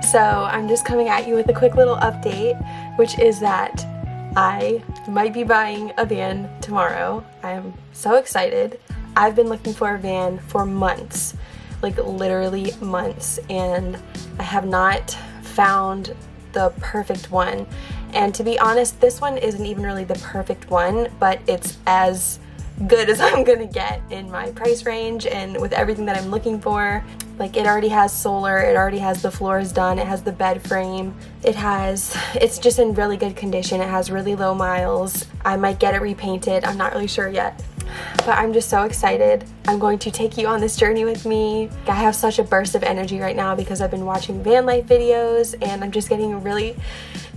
So I'm just coming at you with a quick little update, which is that I might be buying a van tomorrow. I'm so excited. I've been looking for a van for months, like literally months, and I have not found the perfect one. And to be honest, this one isn't even really the perfect one, but it's as good as I'm gonna get in my price range and with everything that I'm looking for. Like, it already has solar, it already has the floors done, it has the bed frame, it's just in really good condition, it has really low miles. I might get it repainted, I'm not really sure yet. But I'm just so excited. I'm going to take you on this journey with me. I have such a burst of energy right now because I've been watching van life videos, and I'm just getting really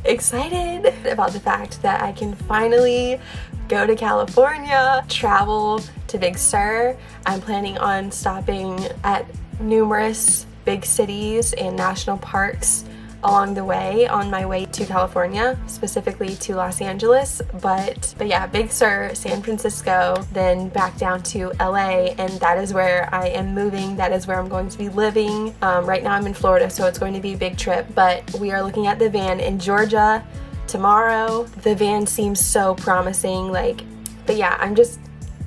excited about the fact that I can finally go to California, travel to Big Sur. I'm planning on stopping at numerous big cities and national parks along the way on my way to California, specifically to Los Angeles. But yeah, Big Sur, San Francisco, then back down to LA, and that is where I am moving. That is where I'm going to be living. Right now I'm in Florida, so it's going to be a big trip, but we are looking at the van in Georgia tomorrow. The van seems so promising, but yeah, I'm just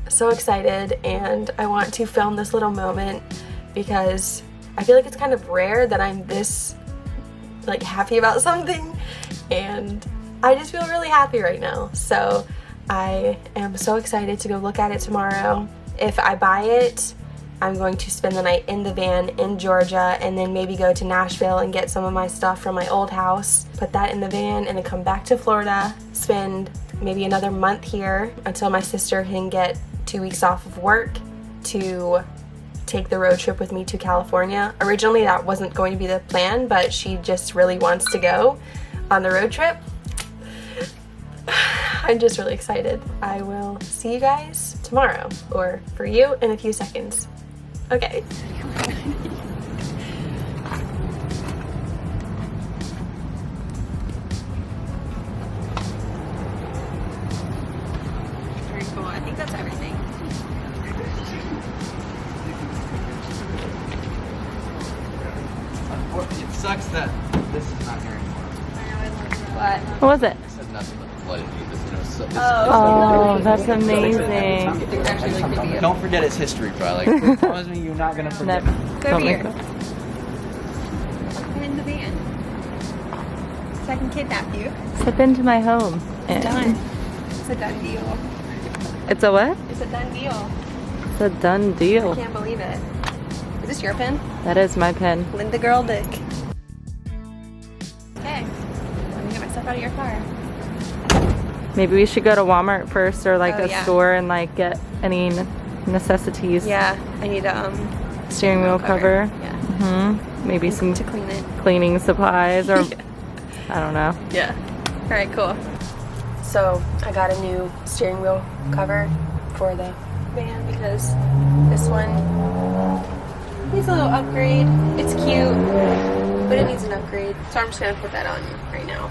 so excited, and I want to film this little moment because I feel like it's kind of rare that I'm this happy about something, and I just feel really happy right now. So I am so excited to go look at it tomorrow. If I buy it, I'm going to spend the night in the van in Georgia, and then maybe go to Nashville and get some of my stuff from my old house, put that in the van, and then come back to Florida, spend maybe another month here until my sister can get 2 weeks off of work to take the road trip with me to California. Originally that wasn't going to be the plan, but she just really wants to go on the road trip. I'm just really excited. I will see you guys tomorrow, or for you in a few seconds. Okay. Very cool. I think that's everything. It sucks that this is not here anymore. What was it? It says nothing but flooded because Oh, that's amazing. Don't forget its history, bro. Promise me you're not gonna forget. Go over here. Get in the van. So I can kidnap you. Step into my home. Done. It's a done deal. It's a what? It's a done deal. It's a done deal. I can't believe it. Is this your pen? That is my pen. Linda Girl Dick. Okay. Let me get my stuff out of your car. Maybe we should go to Walmart first, or Oh, a yeah. store, and get any necessities. Yeah, I need Steering wheel cover. Yeah. Maybe some to clean it. cleaning supplies, or Yeah. I don't know. Yeah. All right, cool. So I got a new steering wheel cover for the van because this one needs a little upgrade. It's cute, but it needs an upgrade. So I'm just gonna put that on right now.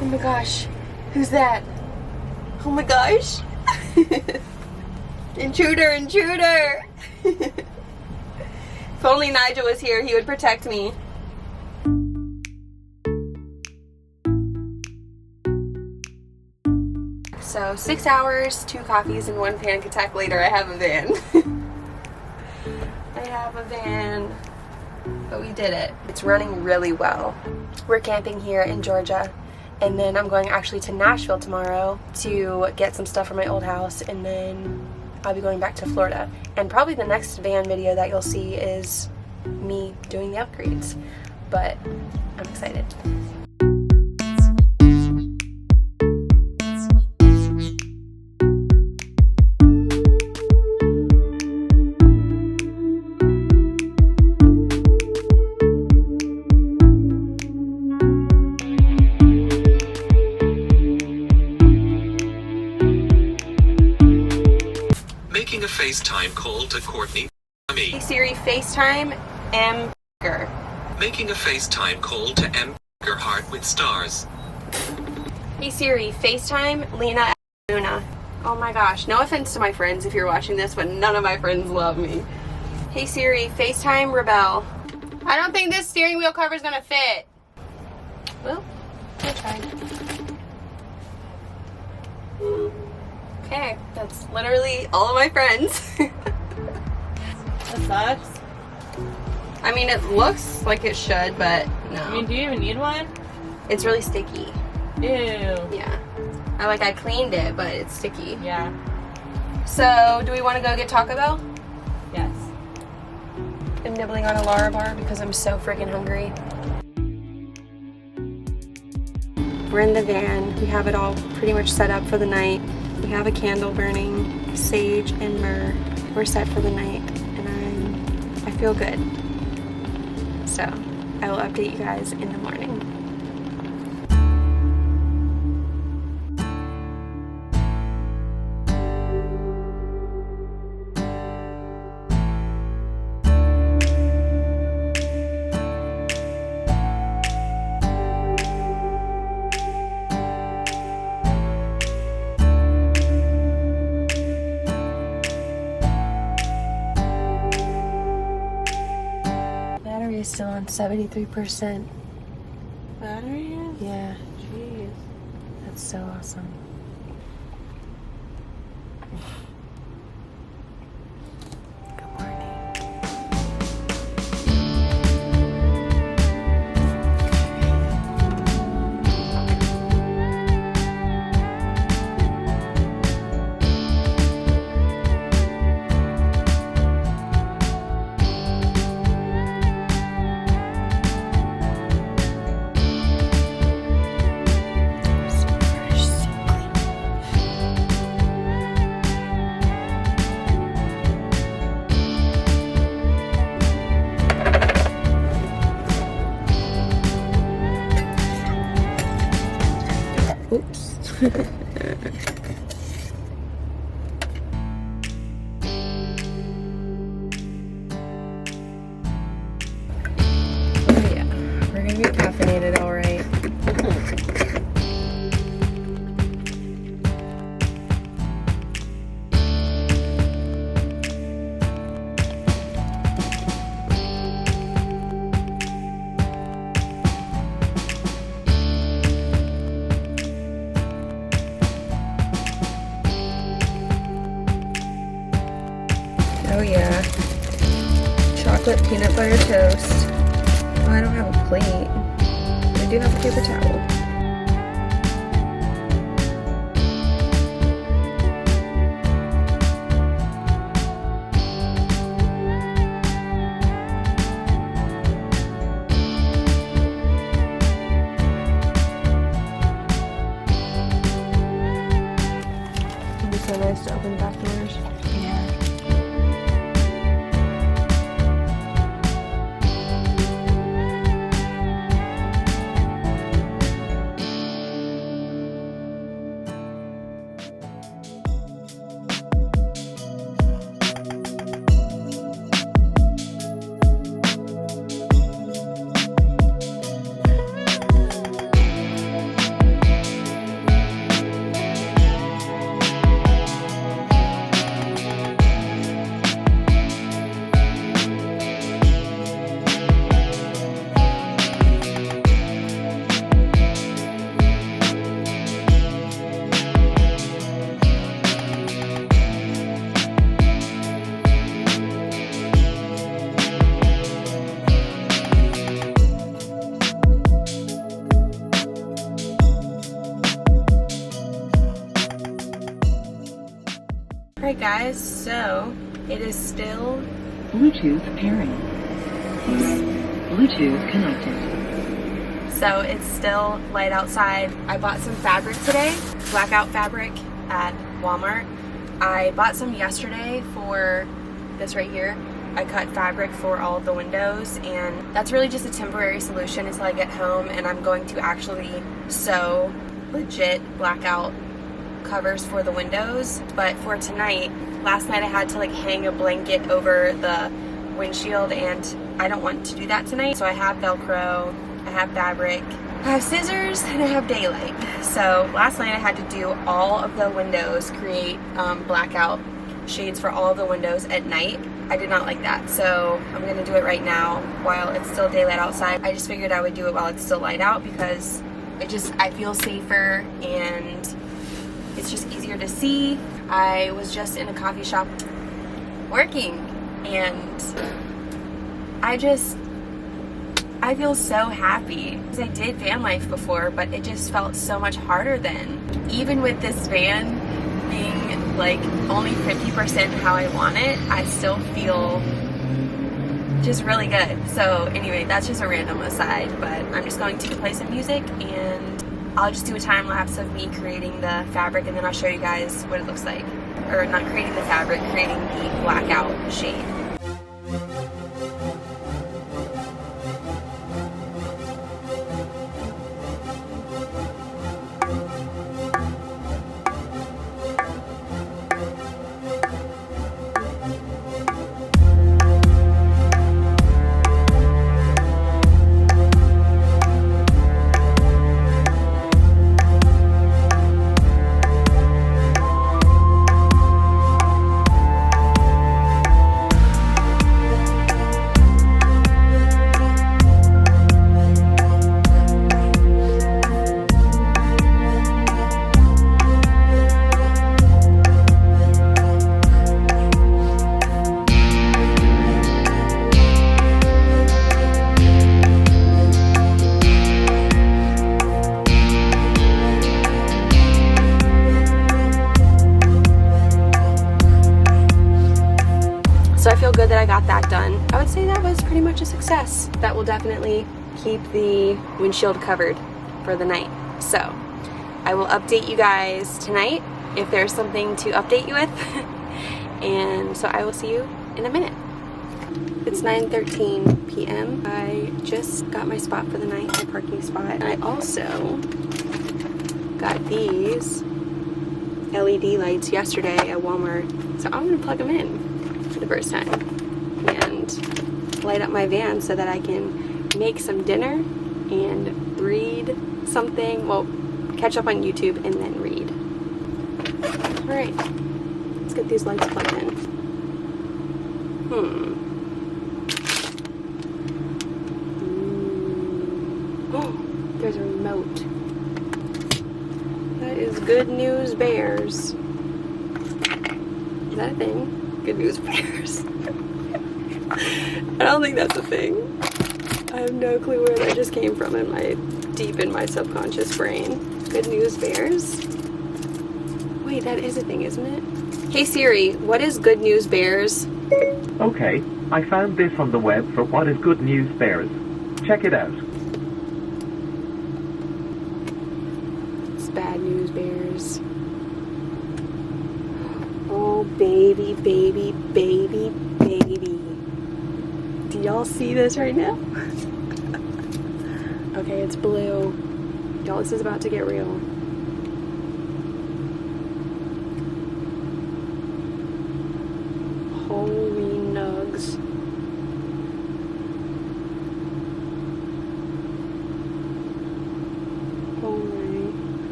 Oh my gosh, who's that? Oh my gosh. Intruder, intruder. If only Nigel was here, he would protect me. So 6 hours, 2 coffees, and 1 panic attack later, I have a van. I have a van, but we did it. It's running really well. We're camping here in Georgia, and then I'm going actually to Nashville tomorrow to get some stuff from my old house, and then I'll be going back to Florida. And probably the next van video that you'll see is me doing the upgrades, but I'm excited. Making a FaceTime call to Courtney. Hey Siri, FaceTime M. Making a FaceTime call to M. Heart with stars. Hey Siri, FaceTime Lena Luna. Oh my gosh, no offense to my friends if you're watching this, but none of my friends love me. Hey Siri, FaceTime Rebel. I don't think this steering wheel cover is gonna fit. Well, I tried. Okay, that's literally all of my friends. That sucks. I mean, it looks like it should, but no. I mean, do you even need one? It's really sticky. Ew. Yeah. I cleaned it, but it's sticky. Yeah. So, do we want to go get Taco Bell? Yes. I'm nibbling on a Lara bar because I'm so freaking hungry. We're in the van. We have it all pretty much set up for the night. We have a candle burning, sage and myrrh. We're set for the night, and I feel good. So, I will update you guys in the morning. Battery is still on 73%. Battery? Yeah, Jeez. that's so awesome. Good morning. So fresh, so clean. Oops. Oh yeah, we're gonna be caffeinated, all right. Oh yeah. Chocolate peanut butter toast. Oh, I don't have a plate. I do have a paper towel. It'd be so nice to open the back doors. Yeah. Alright guys, so it is still Bluetooth pairing. Bluetooth connected. So it's still light outside. I bought some fabric today, blackout fabric at Walmart. I bought some yesterday for this right here. I cut fabric for all of the windows, and that's really just a temporary solution until I get home and I'm going to actually sew legit blackout covers for the windows. But for tonight, last night I had to like hang a blanket over the windshield, and I don't want to do that tonight. So I have Velcro, I have fabric, I have scissors and I have daylight. So last night I had to do all of the windows, create blackout shades for all of the windows at night. I did not like that, so I'm gonna do it right now while it's still daylight outside. I just figured I would do it while it's still light out because I feel safer and it's just easier to see. I was just in a coffee shop working and I feel so happy because I did van life before, but it just felt so much harder then. Even with this van being like only 50% how I want it, I still feel just really good. So anyway, that's just a random aside, but I'm just going to play some music and I'll just do a time lapse of me creating the fabric and then I'll show you guys what it looks like. Or not creating the fabric, creating the blackout shade. So I feel good that I got that done. I would say that was pretty much a success. That will definitely keep the windshield covered for the night. So I will update you guys tonight if there's something to update you with. And so I will see you in a minute. It's 9:13 p.m. I just got my spot for the night, my parking spot. I also got these LED lights yesterday at Walmart. So I'm gonna plug them in for the first time and light up my van so that I can make some dinner and read something. Well, catch up on YouTube and then read. All right, let's get these lights plugged in. Oh, there's a remote. That is Good News Bears. Is that a thing? Good News Bears. I don't think that's a thing. I have no clue where that just came from deep in my subconscious brain. Good News Bears? Wait, that is a thing, isn't it? Hey Siri, what is Good News Bears? Okay, I found this on the web for what is Good News Bears. Check it out. It's Bad News Bears. Oh, baby, baby, baby, baby. Do y'all see this right now? Okay, it's blue. Y'all, this is about to get real. Holy nugs.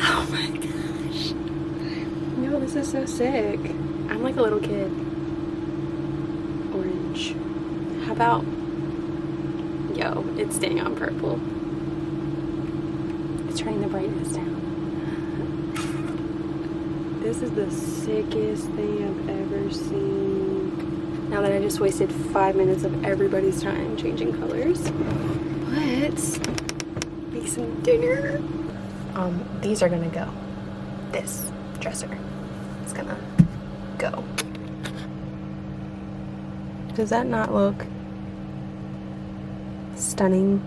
Oh my gosh. No, this is so sick. I'm like a little kid. Orange. How about... Yo, it's staying on purple. It's turning the brightness down. This is the sickest thing I've ever seen. Now that I just wasted 5 minutes of everybody's time changing colors. Let's make some dinner. These are gonna go. This dresser is gonna go. Does that not look stunning?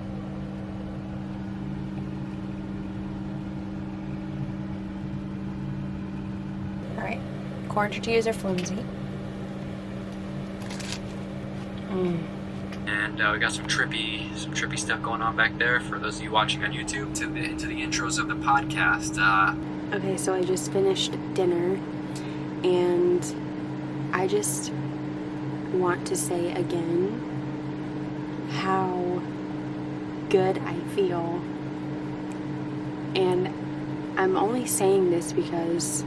All right, cord tees are flimsy. And we got some trippy stuff going on back there for those of you watching on YouTube. To the intros of the podcast. Okay, so I just finished dinner, and I just want to say again how good I feel. And I'm only saying this because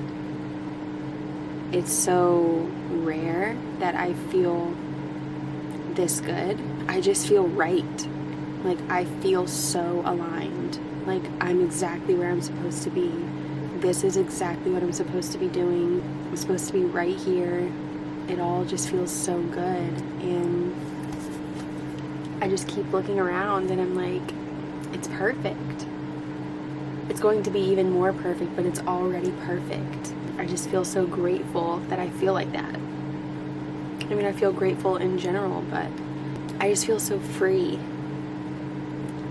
it's so rare that I feel this good. I just feel right. Like, I feel so aligned. Like, I'm exactly where I'm supposed to be. This is exactly what I'm supposed to be doing. I'm supposed to be right here. It all just feels so good. And I just keep looking around and I'm like, it's perfect. It's going to be even more perfect, but it's already perfect. I just feel so grateful that I feel like that. I mean, I feel grateful in general, but I just feel so free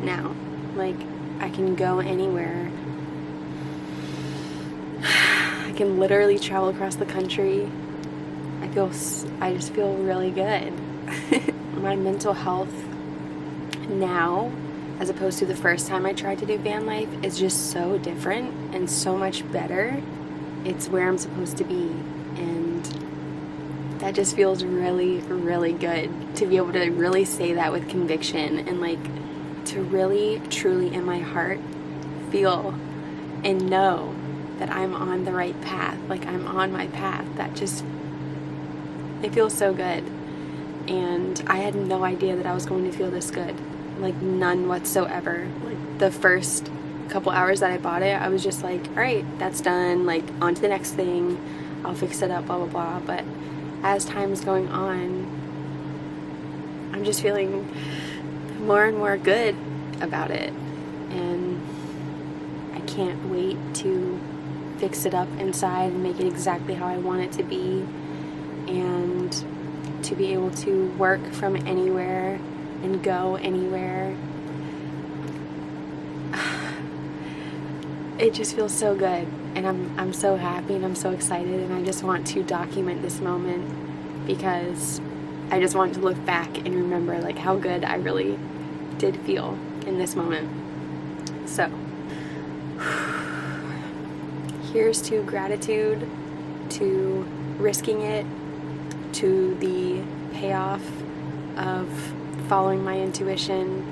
now. Like, I can go anywhere. I can literally travel across the country. I just feel really good. My mental health now, as opposed to the first time I tried to do van life, is just so different and so much better. It's where I'm supposed to be, and that just feels really, really good to be able to really say that with conviction, and like to really, truly in my heart feel and know that I'm on the right path. Like, I'm on my path. That just, it feels so good. And I had no idea that I was going to feel this good. Like, none whatsoever. Like, the first couple hours that I bought it, I was just like, all right, that's done. Like, on to the next thing. I'll fix it up, blah, blah, blah. But as time is going on, I'm just feeling more and more good about it. And I can't wait to fix it up inside and make it exactly how I want it to be. And to be able to work from anywhere and go anywhere. It just feels so good, and I'm so happy and I'm so excited, and I just want to document this moment because I just want to look back and remember like how good I really did feel in this moment. So here's to gratitude, to risking it, to the payoff of following my intuition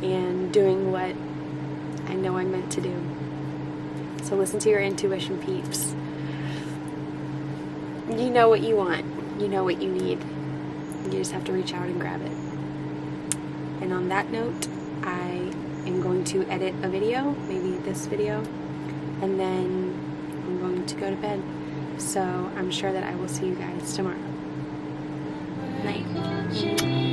and doing what I know I'm meant to do. So listen to your intuition, peeps. You know what you want. You know what you need. You just have to reach out and grab it. And on that note, I am going to edit a video, maybe this video, and then I'm going to go to bed. So I'm sure that I will see you guys tomorrow. Night.